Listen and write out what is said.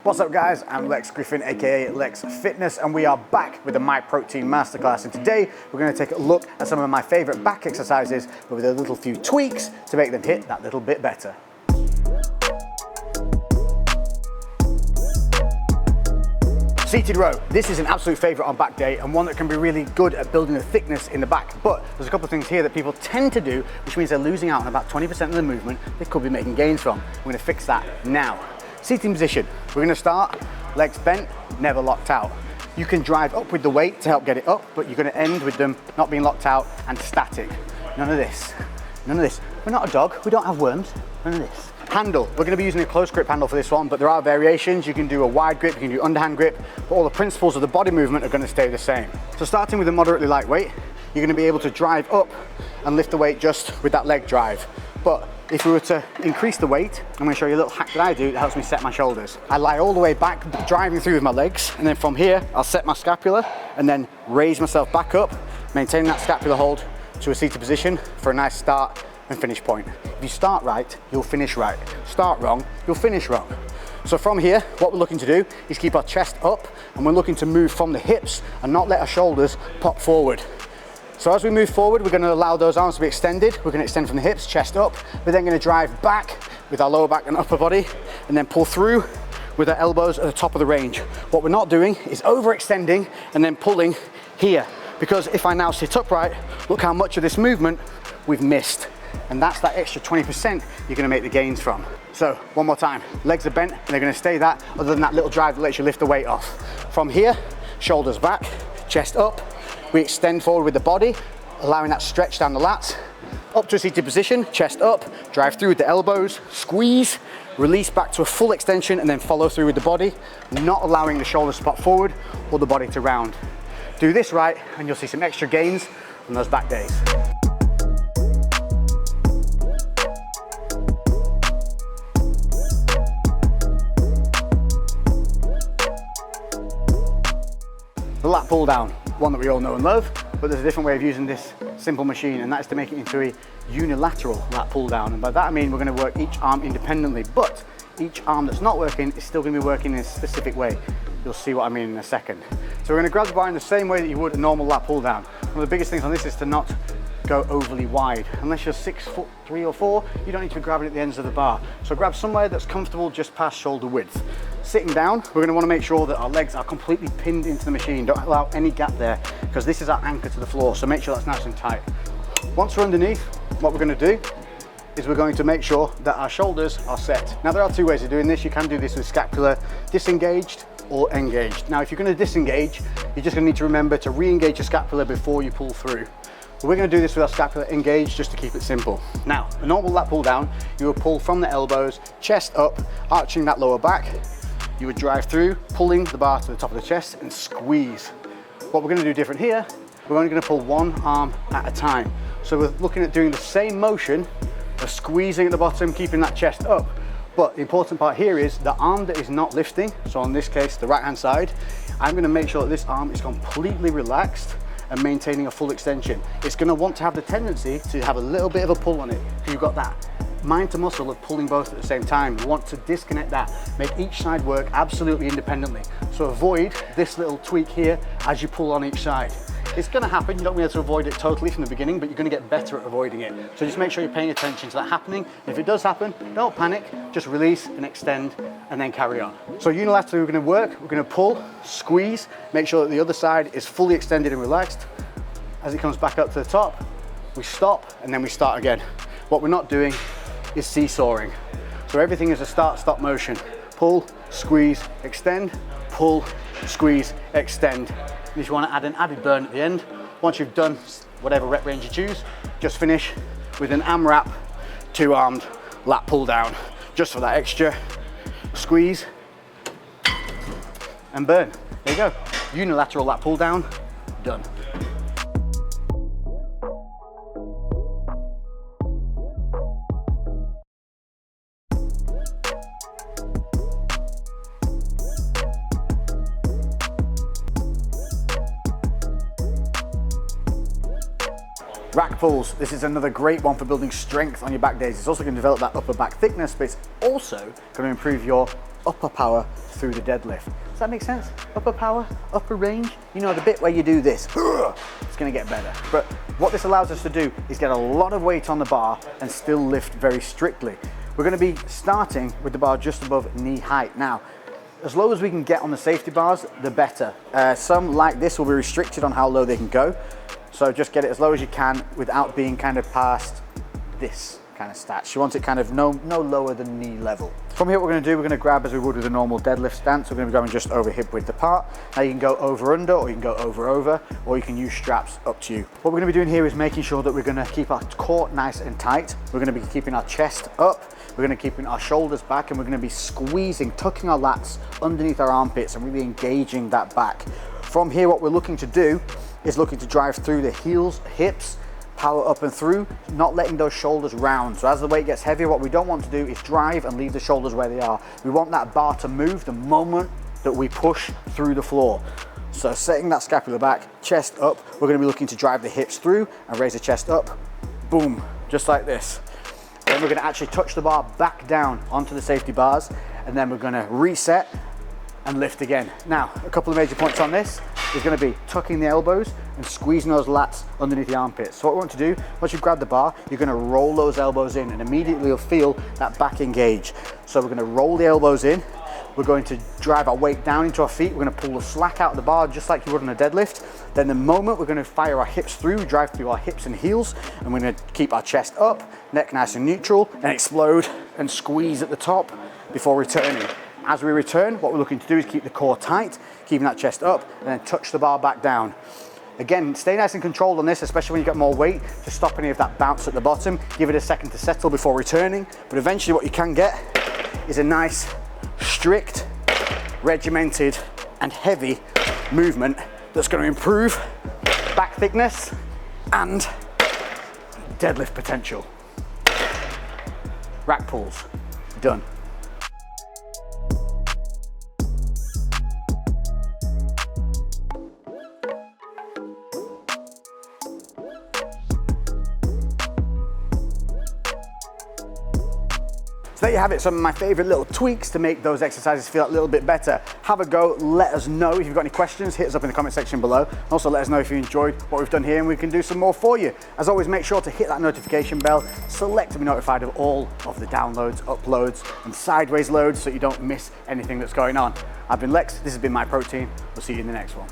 What's up guys, I'm Lex Griffin aka Lex Fitness and we are back with the Myprotein Masterclass, and today we're going to take a look at some of my favourite back exercises but with a little few tweaks to make them hit that little bit better. Seated row. This is an absolute favourite on back day and one that can be really good at building the thickness in the back, but there's a couple of things here that people tend to do which means they're losing out on about 20% of the movement they could be making gains from. We're going to fix that now. Seating position, we're going to start legs bent, never locked out. You can drive up with the weight to help get it up, but you're going to end with them not being locked out and static. None of this, none of this. We're not a dog, we don't have worms, none of this. Handle, we're going to be using a close grip handle for this one, but there are variations. You can do a wide grip, you can do underhand grip, but all the principles of the body movement are going to stay the same. So starting with a moderately light weight, you're going to be able to drive up and lift the weight just with that leg drive. But if we were to increase the weight, I'm going to show you a little hack that I do that helps me set my shoulders. I lie all the way back, driving through with my legs, and then from here, I'll set my scapula and then raise myself back up, maintaining that scapular hold to a seated position for a nice start and finish point. If you start right, you'll finish right. Start wrong, you'll finish wrong. So from here, what we're looking to do is keep our chest up, and we're looking to move from the hips and not let our shoulders pop forward. So as we move forward, we're going to allow those arms to be extended. We're going to extend from the hips, chest up. We're then going to drive back with our lower back and upper body, and then pull through with our elbows at the top of the range. What we're not doing is overextending and then pulling here, because if I now sit upright, look how much of this movement we've missed. And that's that extra 20% you're going to make the gains from. So one more time, legs are bent and they're going to stay that, other than that little drive that lets you lift the weight off. From here, shoulders back, chest up, we extend forward with the body, allowing that stretch down the lats, up to a seated position, chest up, drive through with the elbows, squeeze, release back to a full extension, and then follow through with the body, not allowing the shoulders to pop forward or the body to round. Do this right and you'll see some extra gains on those back days. The lat pull down, one that we all know and love, but there's a different way of using this simple machine, and that is to make it into a unilateral lat pull down. And by that I mean we're going to work each arm independently, but each arm that's not working is still going to be working in a specific way. You'll see what I mean in a second. So we're going to grab the bar in the same way that you would a normal lat pull down. One of the biggest things on this is to not go overly wide. Unless you're 6'3" or 4", you don't need to be grabbing at the ends of the bar. So grab somewhere that's comfortable just past shoulder width. Sitting down, we're going to want to make sure that our legs are completely pinned into the machine. Don't allow any gap there, because this is our anchor to the floor, so make sure that's nice and tight. Once we're underneath, what we're going to do is we're going to make sure that our shoulders are set. Now there are two ways of doing this. You can do this with scapula disengaged or engaged. Now if you're going to disengage, you're just going to need to remember to re-engage your scapula before you pull through. But we're going to do this with our scapula engaged just to keep it simple. Now, a normal lat pull down, you will pull from the elbows, chest up, arching that lower back. You would drive through, pulling the bar to the top of the chest and squeeze. What we're going to do different here, we're only going to pull one arm at a time. So we're looking at doing the same motion of squeezing at the bottom, keeping that chest up. But the important part here is the arm that is not lifting, so in this case, the right hand side, I'm going to make sure that this arm is completely relaxed and maintaining a full extension. It's going to want to have the tendency to have a little bit of a pull on it, because you've got that mind to muscle of pulling both at the same time. You want to disconnect that, make each side work absolutely independently. So avoid this little tweak here as you pull on each side. It's going to happen, you're not going to be able to avoid it totally from the beginning, but you're going to get better at avoiding it. So just make sure you're paying attention to that happening. If it does happen, don't panic, just release and extend and then carry on. So unilaterally we're going to work, we're going to pull, squeeze, make sure that the other side is fully extended and relaxed. As it comes back up to the top, we stop and then we start again. What we're not doing is seesawing. So everything is a start-stop motion. Pull, squeeze, extend, pull, squeeze, extend. And if you want to add an added burn at the end, once you've done whatever rep range you choose, just finish with an AMRAP 2-armed lat pull down, just for that extra squeeze and burn. There you go, unilateral lat pull down, done. Rack pulls, this is another great one for building strength on your back days. It's also going to develop that upper back thickness, but it's also going to improve your upper power through the deadlift. Does that make sense? Upper power, upper range. You know, the bit where you do this, it's gonna get better. But what this allows us to do is get a lot of weight on the bar and still lift very strictly. We're gonna be starting with the bar just above knee height. Now, as low as we can get on the safety bars, the better. Some like this will be restricted on how low they can go. So just get it as low as you can without being kind of past this kind of stats. You want it kind of no lower than knee level. From here, what we're going to do, we're going to grab as we would with a normal deadlift stance. We're going to be going just over hip width apart. Now you can go over under, or you can go over, or you can use straps, up to you. What we're going to be doing here is making sure that we're going to keep our core nice and tight. We're going to be keeping our chest up. We're going to be keeping our shoulders back, and we're going to be squeezing, tucking our lats underneath our armpits and really engaging that back. From here, what we're looking to do is looking to drive through the heels, hips, power up and through, not letting those shoulders round. So as the weight gets heavier, what we don't want to do is drive and leave the shoulders where they are. We want that bar to move the moment that we push through the floor. So setting that scapula back, chest up, we're going to be looking to drive the hips through and raise the chest up, boom, just like this. Then we're going to actually touch the bar back down onto the safety bars, and then we're going to reset and lift again. Now, a couple of major points on this is going to be tucking the elbows and squeezing those lats underneath the armpits. So what we want to do, once you grab the bar, you're going to roll those elbows in, and immediately you'll feel that back engage. So we're going to roll the elbows in. We're going to drive our weight down into our feet. We're going to pull the slack out of the bar just like you would on a deadlift. Then the moment we're going to fire our hips through, drive through our hips and heels, and we're going to keep our chest up, neck nice and neutral, and explode and squeeze at the top before returning. As we return, what we're looking to do is keep the core tight, keeping that chest up, and then touch the bar back down. Again, stay nice and controlled on this, especially when you get more weight, to stop any of that bounce at the bottom. Give it a second to settle before returning. But eventually what you can get is a nice, strict, regimented, and heavy movement that's going to improve back thickness and deadlift potential. Rack pulls, done. So there you have it, some of my favorite little tweaks to make those exercises feel a little bit better. Have a go, let us know if you've got any questions, hit us up in the comment section below. Also let us know if you enjoyed what we've done here, and we can do some more for you. As always, make sure to hit that notification bell, select to be notified of all of the downloads, uploads, and sideways loads so you don't miss anything that's going on. I've been Lex, this has been Myprotein. We'll see you in the next one.